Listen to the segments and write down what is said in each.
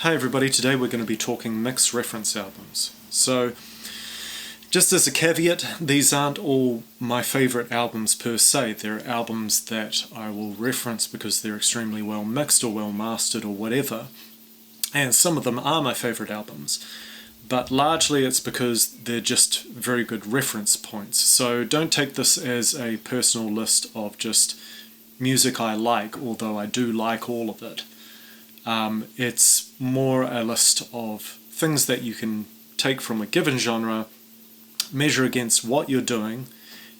Hey everybody, today we're going to be talking mixed reference albums. So, just as a caveat, these aren't all my favourite albums per se. They're albums that I will reference because they're extremely well mixed or well mastered or whatever. And some of them are my favourite albums. But largely it's because they're just very good reference points. So don't take this as a personal list of just music I like, although I do like all of it. It's more a list of things that you can take from a given genre, measure against what you're doing,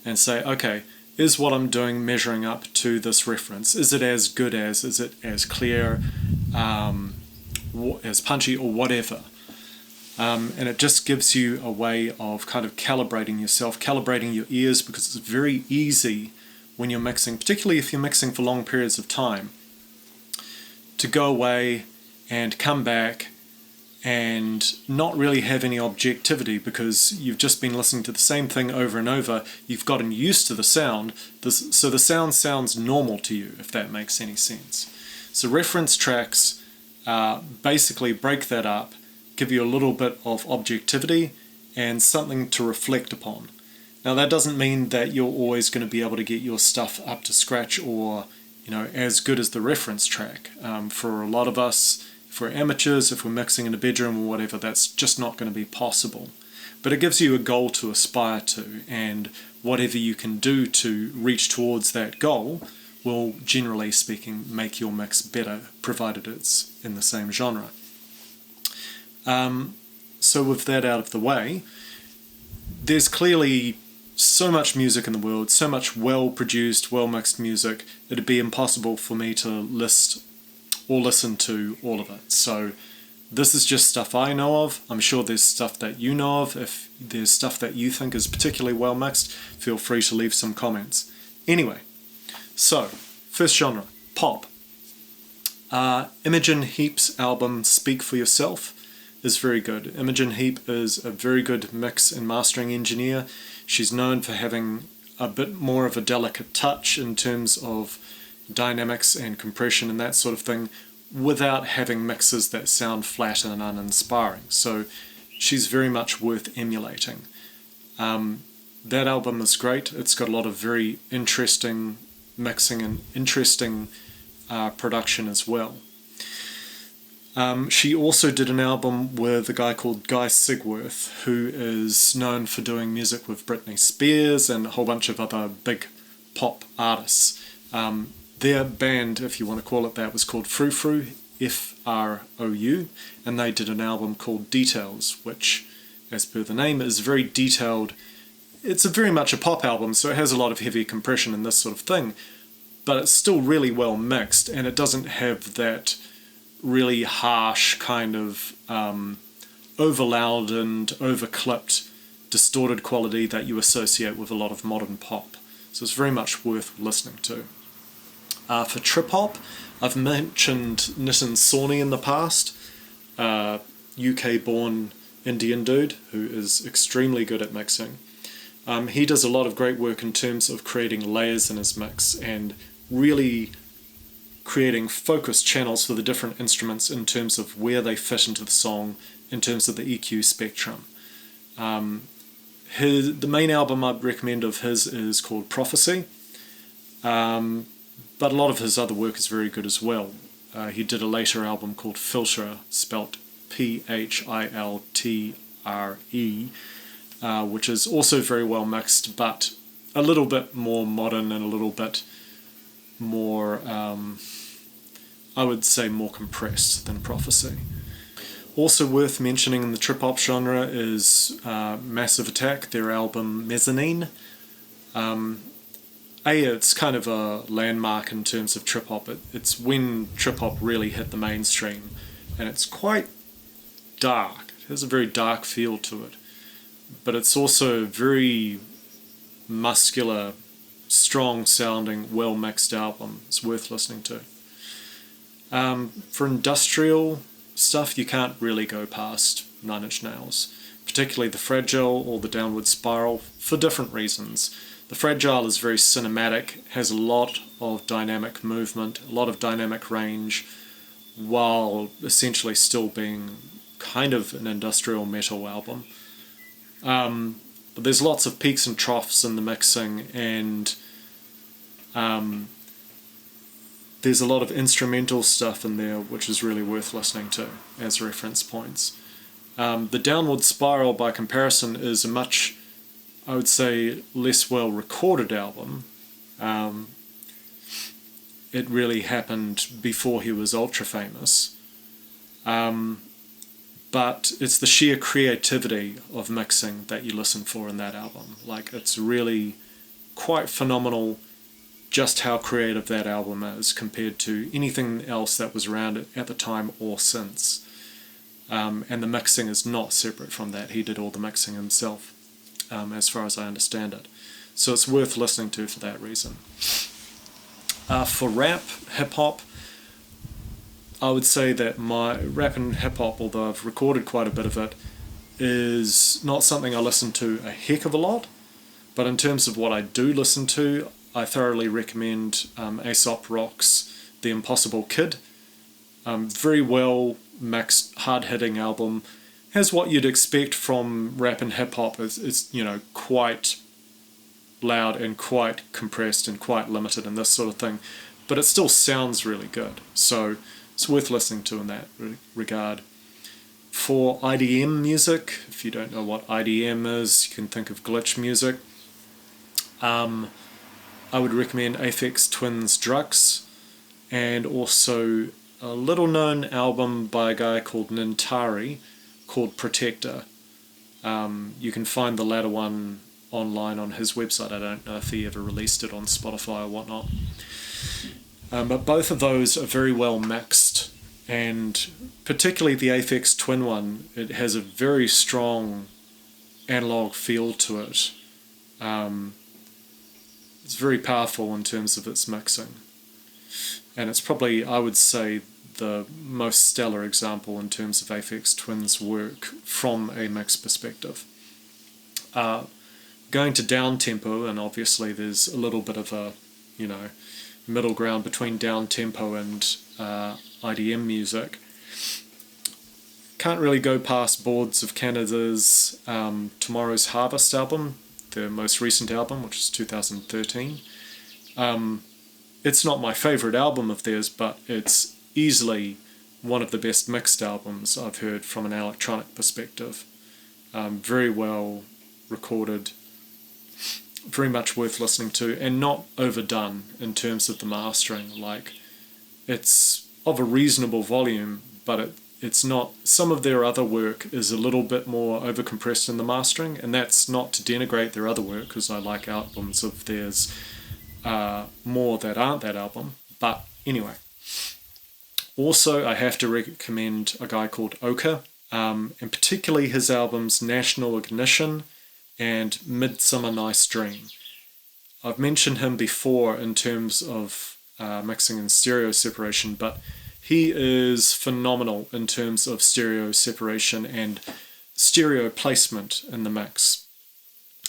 and say, okay, is what I'm doing measuring up to this reference? Is it as good as, is it as clear, as punchy, or whatever? And it just gives you a way of kind of calibrating yourself, calibrating your ears, because it's very easy when you're mixing, particularly if you're mixing for long periods of time, to go away and come back and not really have any objectivity because you've just been listening to the same thing over and over. You've gotten used to the sound, so the sound sounds normal to you, if that makes any sense. So reference tracks basically break that up, give you a little bit of objectivity and something to reflect upon. Now that doesn't mean that you're always going to be able to get your stuff up to scratch or as good as the reference track. For a lot of us, if we're amateurs, if we're mixing in a bedroom or whatever, that's just not going to be possible. But it gives you a goal to aspire to, and whatever you can do to reach towards that goal will, generally speaking, make your mix better, provided it's in the same genre. So with that out of the way, there's clearly so much music in the world, so much well-produced, well-mixed music, it'd be impossible for me to list or listen to all of it. So this is just stuff I know of. I'm sure there's stuff that you know of. If there's stuff that you think is particularly well-mixed, feel free to leave some comments. Anyway, so, first genre, pop. Imogen Heap's album Speak For Yourself is very good. Imogen Heap is a very good mix and mastering engineer. She's known for having a bit more of a delicate touch in terms of dynamics and compression and that sort of thing, without having mixes that sound flat and uninspiring. So she's very much worth emulating. That album is great. It's got a lot of very interesting mixing and interesting production as well. She also did an album with a guy called Guy Sigworth, who is known for doing music with Britney Spears and a whole bunch of other big pop artists. Their band, if you want to call it that, was called Frou, F-R-O-U, and they did an album called Details, which, as per the name, is very detailed. It's very much a pop album, so it has a lot of heavy compression and this sort of thing, but it's still really well mixed, and it doesn't have that really harsh kind of over-loud and over-clipped, distorted quality that you associate with a lot of modern pop. So it's very much worth listening to. For Triphop, I've mentioned Nitin Sawhney in the past, UK-born Indian dude who is extremely good at mixing. He does a lot of great work in terms of creating layers in his mix and really creating focused channels for the different instruments in terms of where they fit into the song, in terms of the EQ spectrum. The main album I'd recommend of his is called Prophecy, but a lot of his other work is very good as well. He did a later album called Filtre, spelt Philtre, which is also very well mixed, but a little bit more modern and a little bit more, I would say, more compressed than Prophecy. Also worth mentioning in the trip-hop genre is Massive Attack, their album Mezzanine. It's kind of a landmark in terms of trip-hop. It's when trip-hop really hit the mainstream, and it's quite dark. It has a very dark feel to it, but it's also very muscular, strong-sounding, well-mixed album. It's worth listening to. For industrial stuff, you can't really go past Nine Inch Nails, particularly the Fragile or the Downward Spiral, for different reasons. The Fragile is very cinematic, has a lot of dynamic movement, a lot of dynamic range, a while essentially still being kind of an industrial metal album. But there's lots of peaks and troughs in the mixing, and there's a lot of instrumental stuff in there which is really worth listening to as reference points. The Downward Spiral, by comparison, is a much, I would say, less well recorded album. It really happened before he was ultra famous. But it's the sheer creativity of mixing that you listen for in that album. Like, it's really quite phenomenal just how creative that album is compared to anything else that was around at the time or since. And the mixing is not separate from that. He did all the mixing himself, as far as I understand it. So it's worth listening to for that reason. For rap, hip-hop, I would say that my rap and hip-hop, although I've recorded quite a bit of it, is not something I listen to a heck of a lot. But in terms of what I do listen to, I thoroughly recommend Aesop Rock's The Impossible Kid. Very well mixed, hard-hitting album. Has what you'd expect from rap and hip-hop. It's quite loud and quite compressed and quite limited and this sort of thing. But it still sounds really good. So it's worth listening to in that regard. For IDM music, if you don't know what IDM is, you can think of glitch music. I would recommend Aphex Twin's Druqks, and also a little known album by a guy called Nintari called Protector. You can find the latter one online on his website. I don't know if he ever released it on Spotify or whatnot. But both of those are very well mixed, and particularly the Aphex Twin one, it has a very strong analog feel to it. It's very powerful in terms of its mixing, and it's probably, I would say, the most stellar example in terms of Aphex Twin's work from a mix perspective. Going to Downtempo, and obviously there's a little bit of a middle ground between Downtempo and IDM music. Can't really go past Boards of Canada's Tomorrow's Harvest album, their most recent album, which is 2013. It's not my favourite album of theirs, but it's easily one of the best mixed albums I've heard from an electronic perspective. Very well recorded, very much worth listening to, and not overdone in terms of the mastering. Like, it's of a reasonable volume, but it's not. Some of their other work is a little bit more overcompressed in the mastering, and that's not to denigrate their other work, because I like albums of theirs more that aren't that album. But anyway, also I have to recommend a guy called Ochre, and particularly his albums National Ignition and Midsummer Nice Dream. I've mentioned him before in terms of mixing and stereo separation, but he is phenomenal in terms of stereo separation and stereo placement in the mix.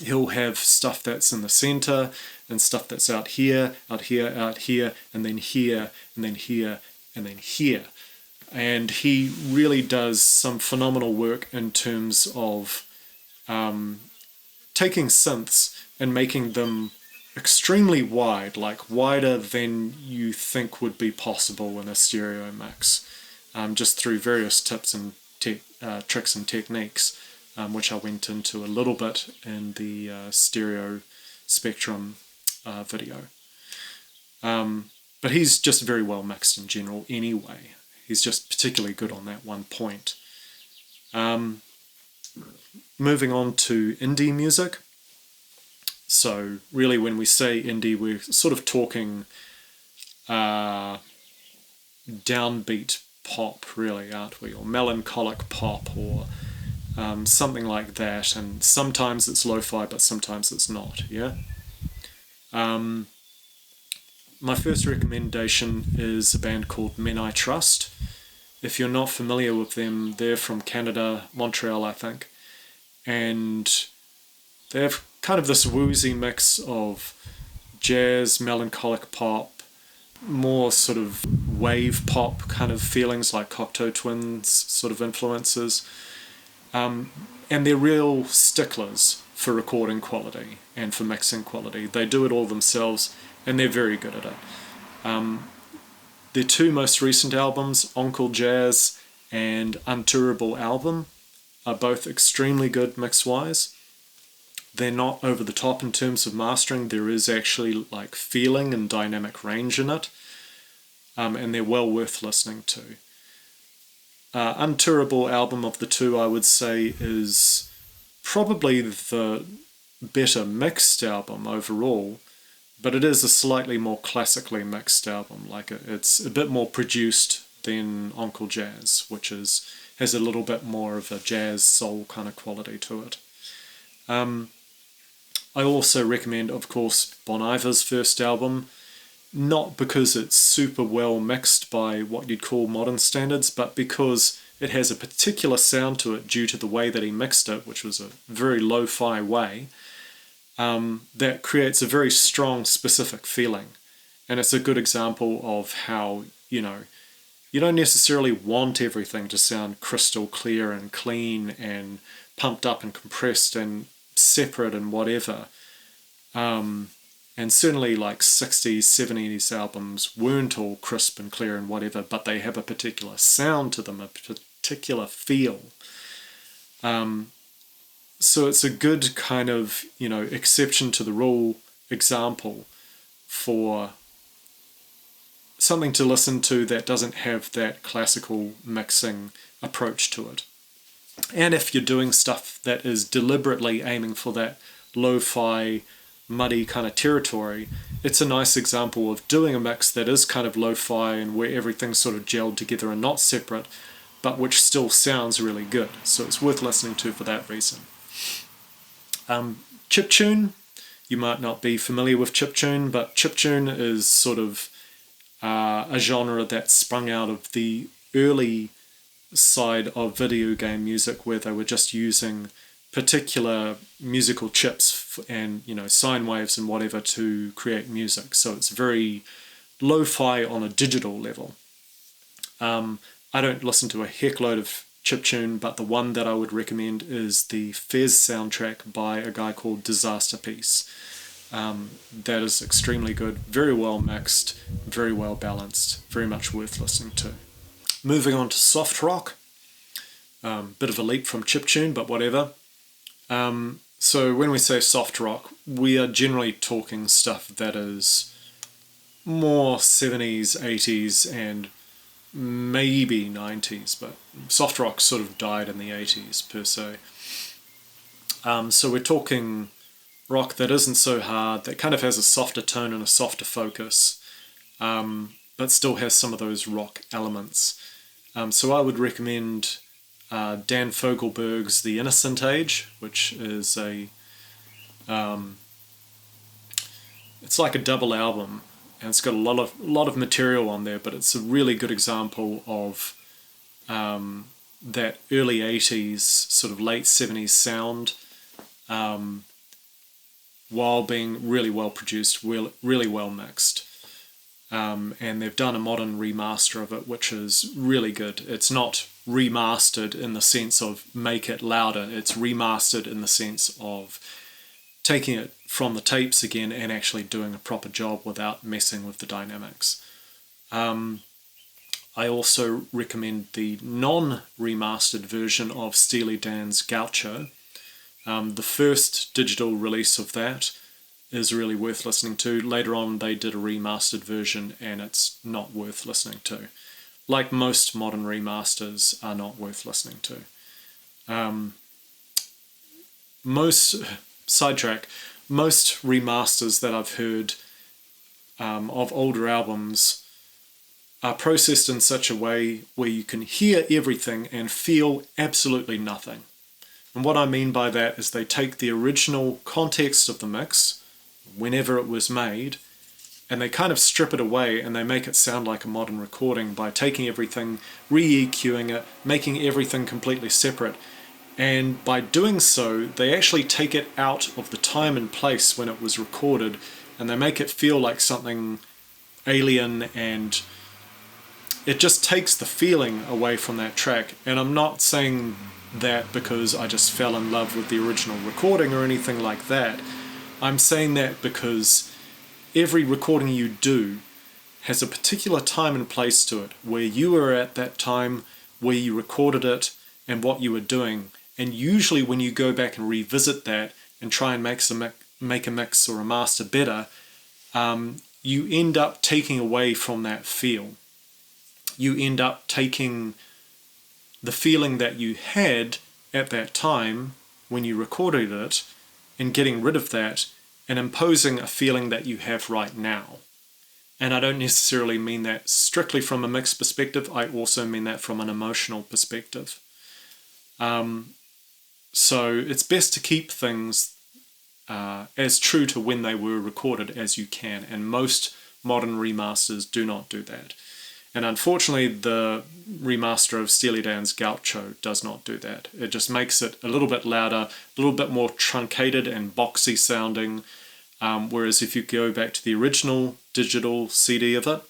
He'll have stuff that's in the center and stuff that's out here, out here, out here, and then here, and then here, and then here. And he really does some phenomenal work in terms of taking synths and making them extremely wide, like wider than you think would be possible in a stereo mix, just through various tips and tricks and techniques, which I went into a little bit in the stereo spectrum video. But he's just very well mixed in general anyway. He's just particularly good on that one point. Moving on to indie music. So really, when we say indie, we're sort of talking downbeat pop, really, aren't we? Or melancholic pop, or something like that. And sometimes it's lo-fi, but sometimes it's not, yeah? My first recommendation is a band called Men I Trust. If you're not familiar with them, they're from Canada, Montreal, I think. And they have kind of this woozy mix of jazz, melancholic pop, more sort of wave pop kind of feelings, like Cocteau Twins sort of influences. And they're real sticklers for recording quality and for mixing quality. They do it all themselves, and they're very good at it. Their two most recent albums, Oncle Jazz and Untourable Album, are both extremely good mix-wise. They're not over the top in terms of mastering. There is actually like feeling and dynamic range in it, and they're well worth listening to. Untourable Album of the two, I would say, is probably the better mixed album overall, but it is a slightly more classically mixed album. Like it's a bit more produced than Oncle Jazz, which has a little bit more of a jazz soul kind of quality to it. I also recommend, of course, Bon Iver's first album, not because it's super well mixed by what you'd call modern standards, but because it has a particular sound to it due to the way that he mixed it, which was a very lo-fi way, that creates a very strong, specific feeling. And it's a good example of how, you don't necessarily want everything to sound crystal clear and clean and pumped up and compressed and separate and whatever. And certainly like 60s, 70s albums weren't all crisp and clear and whatever, but they have a particular sound to them, a particular feel. So it's a good kind of, exception to the rule example for something to listen to that doesn't have that classical mixing approach to it. And if you're doing stuff that is deliberately aiming for that lo-fi, muddy kind of territory, it's a nice example of doing a mix that is kind of lo-fi and where everything's sort of gelled together and not separate, but which still sounds really good. So it's worth listening to for that reason. Chiptune, you might not be familiar with chiptune, but chiptune is sort of a genre that sprung out of the early side of video game music, where they were just using particular musical chips and sine waves and whatever to create music. So it's very lo-fi on a digital level. I don't listen to a heck load of chiptune, but the one that I would recommend is the Fez soundtrack by a guy called Disasterpeace. That is extremely good, very well mixed, very well balanced, very much worth listening to. Moving on to soft rock, bit of a leap from chiptune, but whatever. So when we say soft rock, we are generally talking stuff that is more 70s, 80s, and maybe 90s, but soft rock sort of died in the 80s per se. So we're talking rock that isn't so hard, that kind of has a softer tone and a softer focus, but still has some of those rock elements. So I would recommend Dan Fogelberg's The Innocent Age, which is it's like a double album, and it's got a lot of material on there, but it's a really good example of that early 80s, sort of late 70s sound, while being really well produced, really well mixed. And they've done a modern remaster of it, which is really good. It's not remastered in the sense of make it louder, it's remastered in the sense of taking it from the tapes again and actually doing a proper job without messing with the dynamics. I also recommend the non-remastered version of Steely Dan's Gaucho. The first digital release of that is really worth listening to. Later on they did a remastered version and it's not worth listening to. Like most modern remasters are not worth listening to. Most remasters that I've heard of older albums are processed in such a way where you can hear everything and feel absolutely nothing. And what I mean by that is they take the original context of the mix, whenever it was made, and they kind of strip it away and they make it sound like a modern recording by taking everything, re-EQing it, making everything completely separate. And by doing so, they actually take it out of the time and place when it was recorded, and they make it feel like something alien, and it just takes the feeling away from that track. And I'm not saying that because I just fell in love with the original recording or anything like that. I'm saying that because every recording you do has a particular time and place to it, where you were at that time, where you recorded it, and what you were doing. And usually when you go back and revisit that and try and make a mix or a master better, you end up taking away from that feel. You end up taking the feeling that you had at that time when you recorded it and getting rid of that and imposing a feeling that you have right now. And I don't necessarily mean that strictly from a mix perspective, I also mean that from an emotional perspective. So it's best to keep things as true to when they were recorded as you can, and most modern remasters do not do that. And unfortunately, the remaster of Steely Dan's Gaucho does not do that. It just makes it a little bit louder, a little bit more truncated and boxy sounding, whereas if you go back to the original digital CD of it,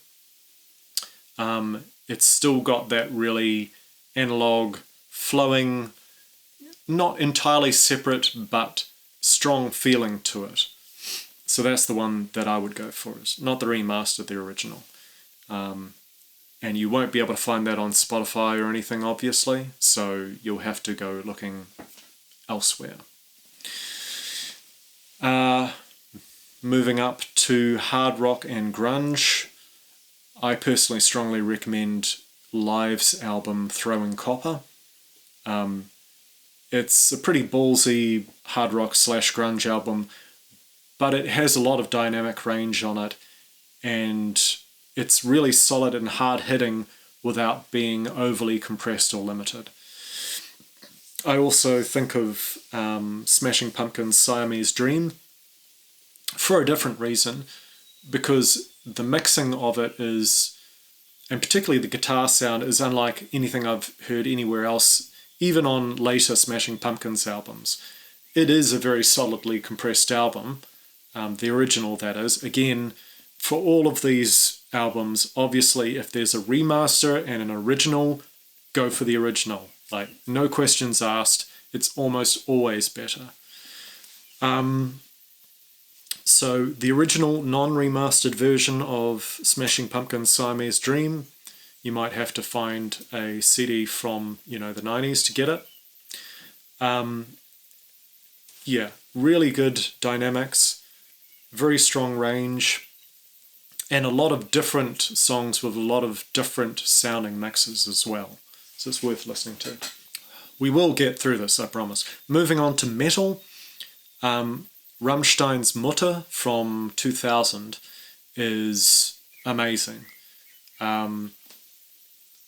it's still got that really analog, flowing, not entirely separate, but strong feeling to it. So that's the one that I would go for, is not the remaster, the original. And you won't be able to find that on Spotify or anything, obviously, so you'll have to go looking elsewhere. Moving up to hard rock and grunge, I personally strongly recommend Live's album Throwing Copper. It's a pretty ballsy hard rock / grunge album, but it has a lot of dynamic range on it, and it's really solid and hard-hitting without being overly compressed or limited. I also think of Smashing Pumpkins' Siamese Dream for a different reason, because the mixing of it is, and particularly the guitar sound, is unlike anything I've heard anywhere else, even on later Smashing Pumpkins albums. It is a very solidly compressed album, the original that is. Again, for all of these albums, obviously if there's a remaster and an original, go for the original. Like, no questions asked, it's almost always better. So the original non-remastered version of Smashing Pumpkins' Siamese Dream, you might have to find a CD from, the 90s to get it. Yeah, really good dynamics, very strong range, and a lot of different songs with a lot of different sounding mixes as well. So it's worth listening to. We will get through this, I promise. Moving on to metal, Rammstein's Mutter from 2000 is amazing.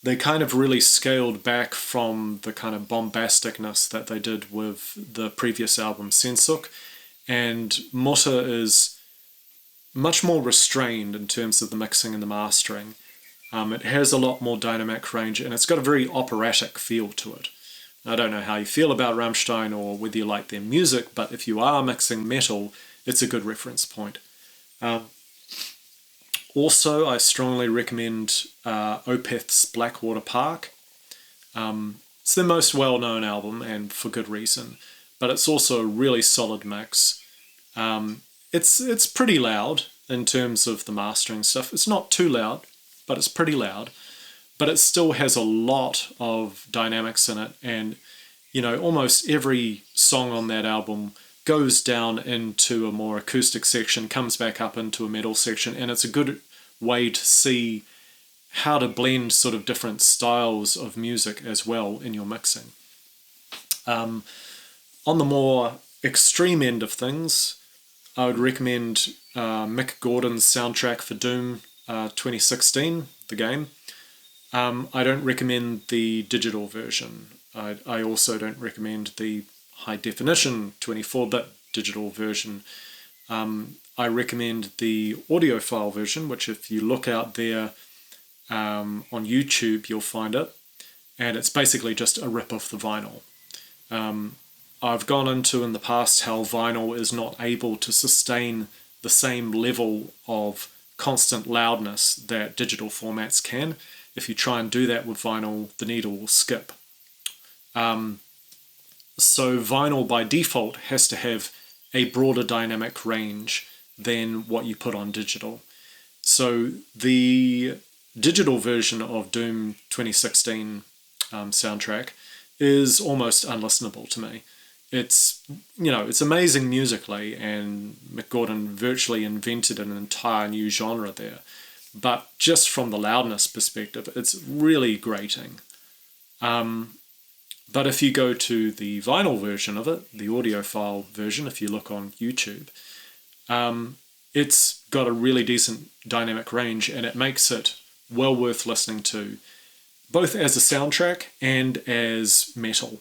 They kind of really scaled back from the kind of bombasticness that they did with the previous album, Sensuk, and Mutter is much more restrained in terms of the mixing and the mastering. It has a lot more dynamic range, and it's got a very operatic feel to it. I don't know how you feel about Rammstein or whether you like their music, but if you are mixing metal, it's a good reference point. Also, I strongly recommend Opeth's Blackwater Park. It's their most well-known album, and for good reason, but it's also a really solid mix. It's pretty loud in terms of the mastering stuff. It's not too loud, but it's pretty loud. But it still has a lot of dynamics in it, and almost every song on that album goes down into a more acoustic section, comes back up into a metal section, and it's a good way to see how to blend sort of different styles of music as well in your mixing. On the more extreme end of things, I would recommend Mick Gordon's soundtrack for Doom 2016, the game. I don't recommend the digital version. I also don't recommend the high definition 24-bit digital version. I recommend the audiophile version, which if you look out there on YouTube, you'll find it. And it's basically just a rip of the vinyl. I've gone into in the past how vinyl is not able to sustain the same level of constant loudness that digital formats can. If you try and do that with vinyl, the needle will skip. So vinyl by default has to have a broader dynamic range than what you put on digital. So the digital version of Doom 2016 soundtrack is almost unlistenable to me. It's, it's amazing musically, and Mick Gordon virtually invented an entire new genre there. But just from the loudness perspective, it's really grating. But if you go to the vinyl version of it, the audiophile version, if you look on YouTube, it's got a really decent dynamic range, and it makes it well worth listening to, both as a soundtrack and as metal,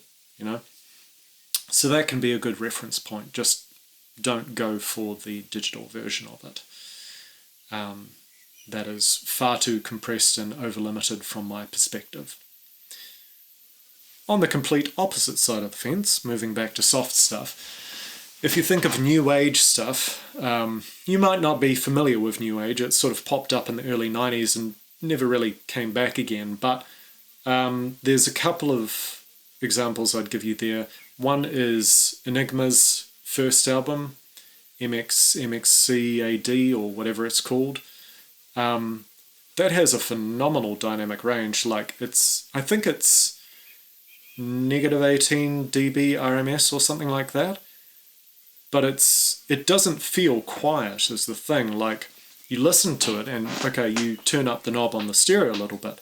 So that can be a good reference point. Just don't go for the digital version of it. That is far too compressed and over-limited from my perspective. On the complete opposite side of the fence, moving back to soft stuff, if you think of New Age stuff, you might not be familiar with New Age. It sort of popped up in the early 90s and never really came back again, but there's a couple of examples I'd give you there. One is Enigma's first album, MXMXC AD, or whatever it's called. That has a phenomenal dynamic range. I think it's -18 dB RMS or something like that. But it doesn't feel quiet is the thing. Like, you listen to it and, okay, you turn up the knob on the stereo a little bit,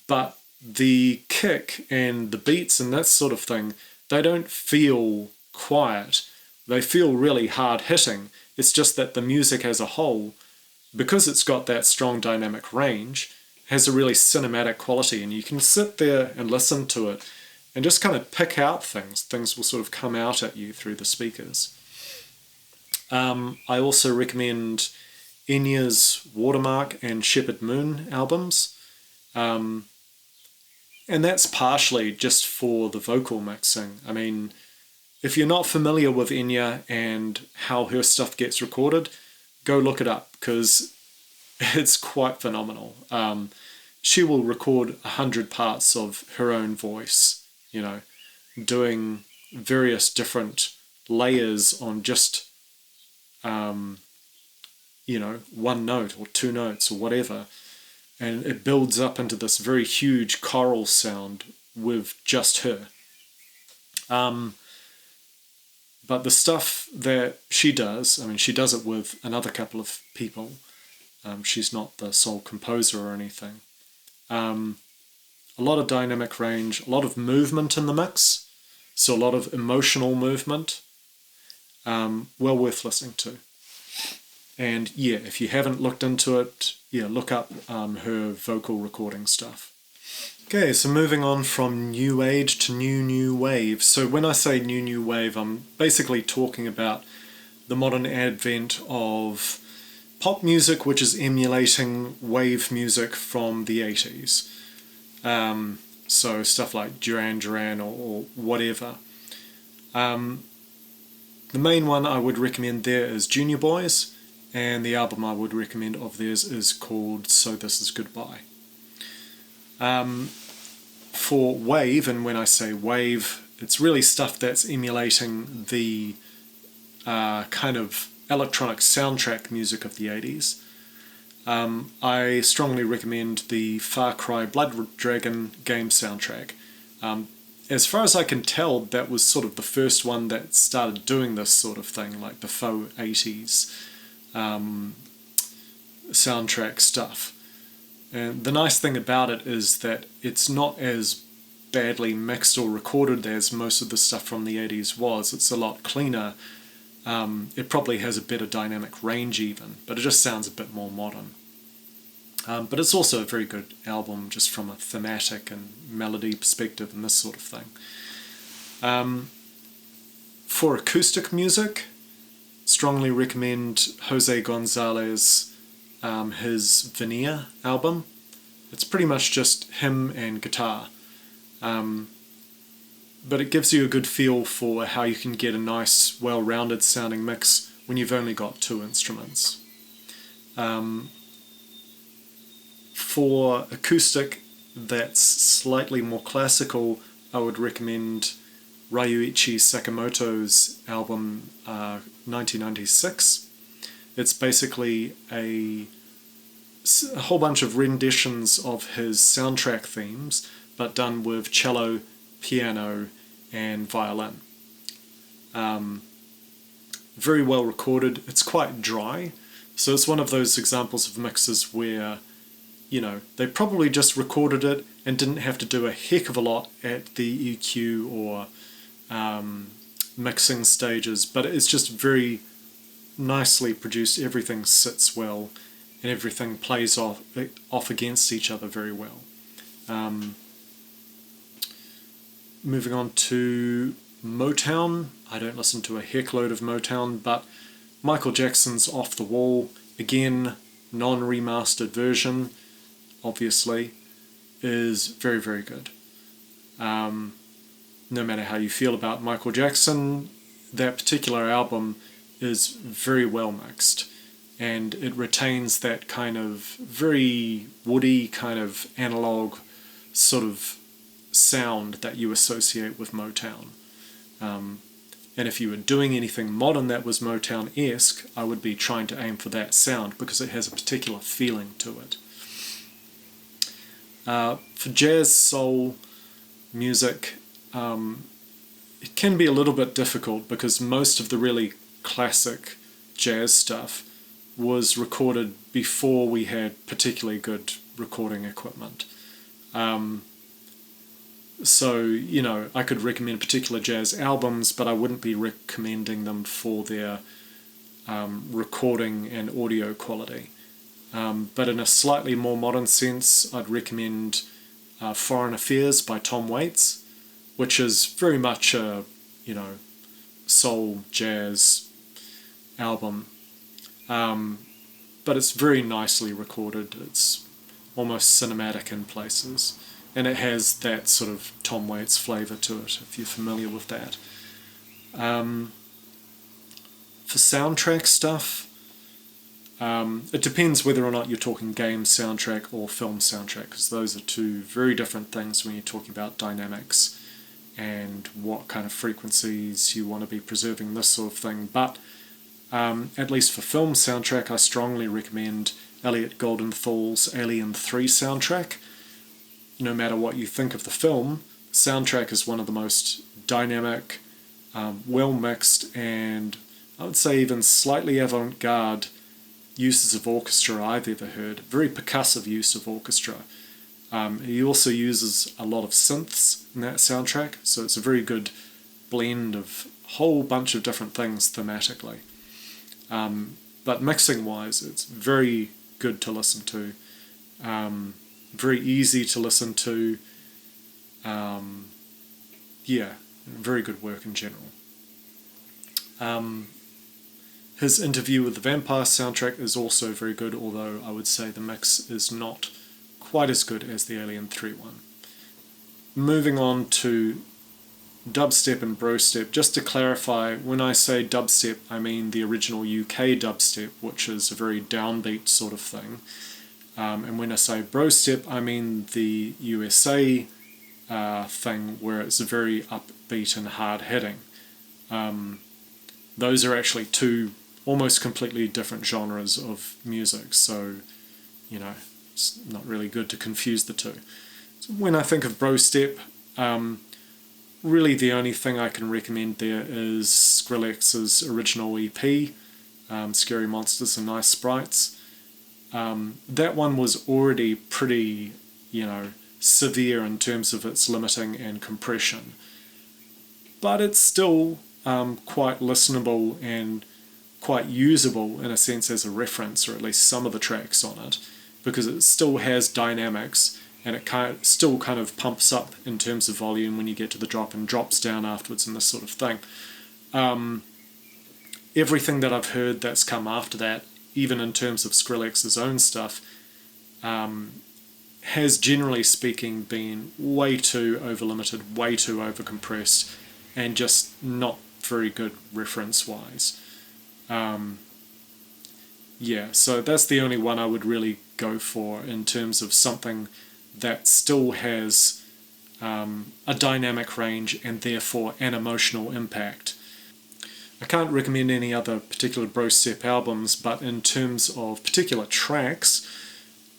but the kick and the beats and that sort of thing, they don't feel quiet. They feel really hard-hitting. It's just that the music as a whole, because it's got that strong dynamic range, has a really cinematic quality, and you can sit there and listen to it and just kind of pick out things. Things will sort of come out at you through the speakers. I also recommend Enya's Watermark and Shepherd Moon albums. And that's partially just for the vocal mixing. I mean, if you're not familiar with Enya and how her stuff gets recorded, go look it up, because it's quite phenomenal. She will record 100 parts of her own voice, doing various different layers on just, one note or two notes or whatever. And it builds up into this very huge choral sound with just her. But the stuff that she does, I mean, she does it with another couple of people. She's not the sole composer or anything. A lot of dynamic range, a lot of movement in the mix, so a lot of emotional movement. Well worth listening to. And yeah, if you haven't looked into it, look up her vocal recording stuff. Okay, so moving on from New Age to New Wave. So when I say New Wave, I'm basically talking about the modern advent of pop music, which is emulating wave music from the 80s. So stuff like Duran Duran or whatever. The main one I would recommend there is Junior Boys, and the album I would recommend of theirs is called So This Is Goodbye. For wave, and when I say wave, it's really stuff that's emulating the kind of electronic soundtrack music of the 80s. I strongly recommend the Far Cry Blood Dragon game soundtrack. As far as I can tell, that was sort of the first one that started doing this sort of thing, like the faux 80s soundtrack stuff. And the nice thing about it is that it's not as badly mixed or recorded as most of the stuff from the 80s was. It's a lot cleaner. It probably has a better dynamic range even, but it just sounds a bit more modern. But it's also a very good album just from a thematic and melody perspective and this sort of thing. For acoustic music, strongly recommend Jose Gonzalez, his Veneer album. It's pretty much just him and guitar. But it gives you a good feel for how you can get a nice, well-rounded sounding mix when you've only got two instruments. For acoustic that's slightly more classical, I would recommend Ryuichi Sakamoto's album 1996. It's basically a whole bunch of renditions of his soundtrack themes, but done with cello, piano, and violin. Very well recorded. It's quite dry, so it's one of those examples of mixes where, you know, they probably just recorded it and didn't have to do a heck of a lot at the EQ or mixing stages, but it's just very nicely produced. Everything sits well and everything plays off against each other very well. Moving on to Motown. I don't listen to a heckload of Motown, but Michael Jackson's Off the Wall, again, non-remastered version, obviously, is very, very good. No matter how you feel about Michael Jackson, that particular album is very well mixed, and it retains that kind of very woody, kind of analog sort of sound that you associate with Motown. And if you were doing anything modern that was Motown-esque, I would be trying to aim for that sound because it has a particular feeling to it. For jazz soul music, it can be a little bit difficult because most of the really classic jazz stuff was recorded before we had particularly good recording equipment. So, you know, I could recommend particular jazz albums, but I wouldn't be recommending them for their recording and audio quality. But in a slightly more modern sense, I'd recommend Foreign Affairs by Tom Waits, which is very much a, you know, soul jazz album. But it's very nicely recorded. It's almost cinematic in places. And it has that sort of Tom Waits flavour to it, if you're familiar with that. For soundtrack stuff, it depends whether or not you're talking game soundtrack or film soundtrack, because those are two very different things when you're talking about dynamics and what kind of frequencies you want to be preserving, this sort of thing. But at least for film soundtrack, I strongly recommend Elliot Goldenthal's Alien 3 soundtrack. No matter what you think of the film, soundtrack is one of the most dynamic, well-mixed, and I would say even slightly avant-garde uses of orchestra I've ever heard. Very percussive use of orchestra. He also uses a lot of synths in that soundtrack, so it's a very good blend of a whole bunch of different things thematically. But mixing-wise, it's very good to listen to. Very easy to listen to. Yeah, very good work in general. His Interview with the Vampire soundtrack is also very good, although I would say the mix is not quite as good as the Alien 3 one. Moving on to dubstep and brostep. Just to clarify, when I say dubstep, I mean the original UK dubstep, which is a very downbeat sort of thing. And when I say brostep, I mean the USA thing where it's very upbeat and hard-hitting. Those are actually two almost completely different genres of music, so, you know, it's not really good to confuse the two. So when I think of brostep, really the only thing I can recommend there is Skrillex's original EP, Scary Monsters and Nice Sprites. That one was already pretty, you know, severe in terms of its limiting and compression, but it's still quite listenable and quite usable in a sense as a reference, or at least some of the tracks on it, because it still has dynamics and it still kind of pumps up in terms of volume when you get to the drop and drops down afterwards and this sort of thing. Everything that I've heard that's come after that, even in terms of Skrillex's own stuff, has generally speaking been way too over-limited, way too over-compressed, and just not very good reference-wise. Yeah, so that's the only one I would really go for in terms of something that still has a dynamic range and therefore an emotional impact. I can't recommend any other particular bro step albums, but in terms of particular tracks,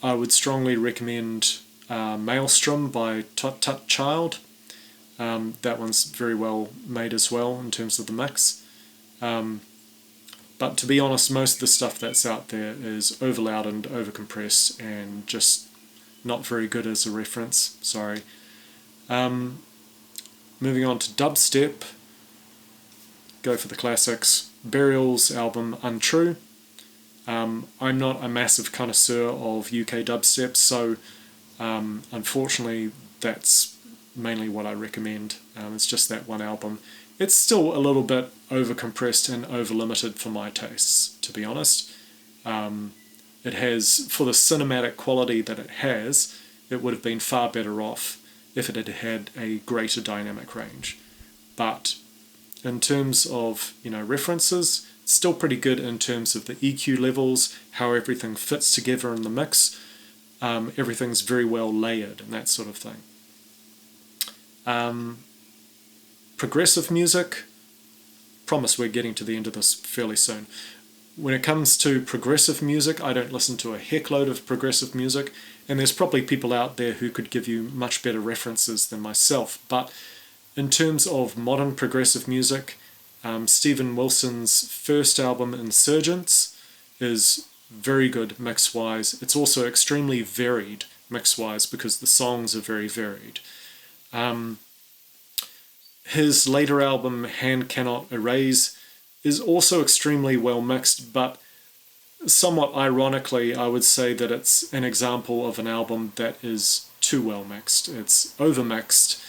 I would strongly recommend Maelstrom by Tut Tut Child. That one's very well made as well in terms of the mix. But to be honest, most of the stuff that's out there is overloud and overcompressed and just not very good as a reference. Sorry. Moving on to dubstep, go for the classics. Burial's album Untrue. I'm not a massive connoisseur of UK dubstep, so unfortunately that's mainly what I recommend. It's just that one album. It's still a little bit overcompressed and overlimited for my tastes, to be honest. It has, for the cinematic quality that it has, it would have been far better off if it had had a greater dynamic range. But in terms of, references, it's still pretty good in terms of the EQ levels, how everything fits together in the mix. Everything's very well layered and that sort of thing. Progressive music, promise we're getting to the end of this fairly soon. When it comes to progressive music, I don't listen to a heckload of progressive music, and there's probably people out there who could give you much better references than myself, but in terms of modern progressive music, Steven Wilson's first album, Insurgents, is very good mix-wise. It's also extremely varied mix-wise because the songs are very varied. His later album, Hand Cannot Erase, is also extremely well mixed, but somewhat ironically, I would say that it's an example of an album that is too well mixed. It's over-mixed,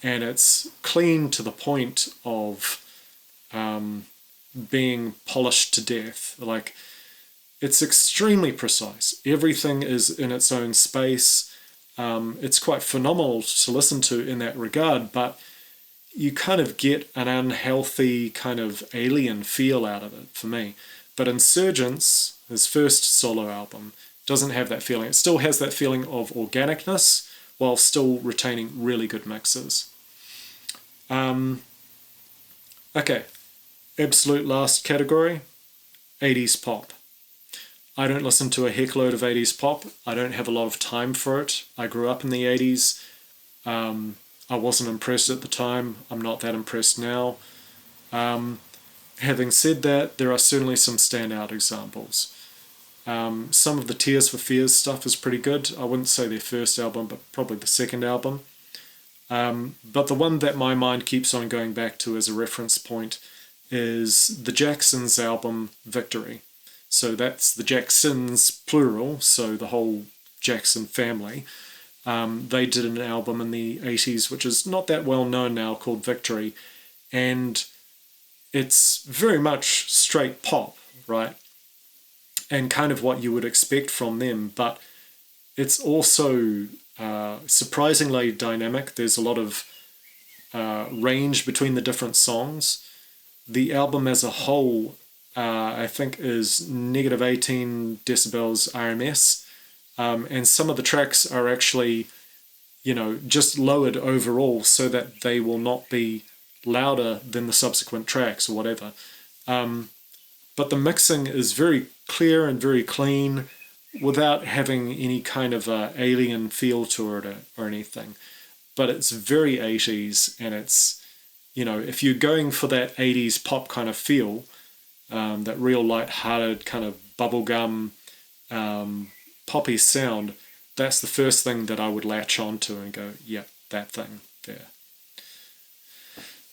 and it's clean to the point of being polished to death. Like, it's extremely precise. Everything is in its own space. It's quite phenomenal to listen to in that regard, but you kind of get an unhealthy kind of alien feel out of it, for me. But Insurgents, his first solo album, doesn't have that feeling. It still has that feeling of organicness while still retaining really good mixes. Okay, absolute last category, 80s pop. I don't listen to a heckload of 80s pop. I don't have a lot of time for it. I grew up in the 80s. I wasn't impressed at the time. I'm not that impressed now. Having said that, there are certainly some standout examples. Some of the Tears for Fears stuff is pretty good. I wouldn't say their first album, but probably the second album. But the one that my mind keeps on going back to as a reference point is the Jacksons' album Victory. So that's the Jacksons, plural, so the whole Jackson family. They did an album in the 80s, which is not that well known now, called Victory, and it's very much straight pop, right? And kind of what you would expect from them, but it's also surprisingly dynamic. There's a lot of range between the different songs. The album as a whole, I think, is negative 18 decibels RMS. And some of the tracks are actually, just lowered overall so that they will not be louder than the subsequent tracks or whatever. But the mixing is very clear and very clean without having any kind of alien feel to it or anything. But it's very 80s, and it's, if you're going for that 80s pop kind of feel, that real light-hearted kind of bubblegum poppy sound, that's the first thing that I would latch on to and go, yeah, that thing there.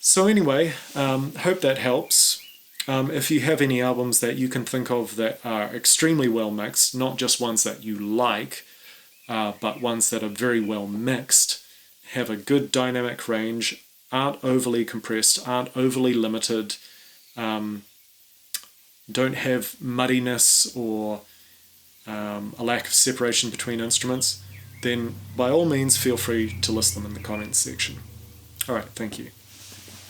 So anyway, hope that helps. If you have any albums that you can think of that are extremely well mixed, not just ones that you like, but ones that are very well mixed, have a good dynamic range, aren't overly compressed, aren't overly limited, don't have muddiness or a lack of separation between instruments, then by all means feel free to list them in the comments section. Alright, thank you.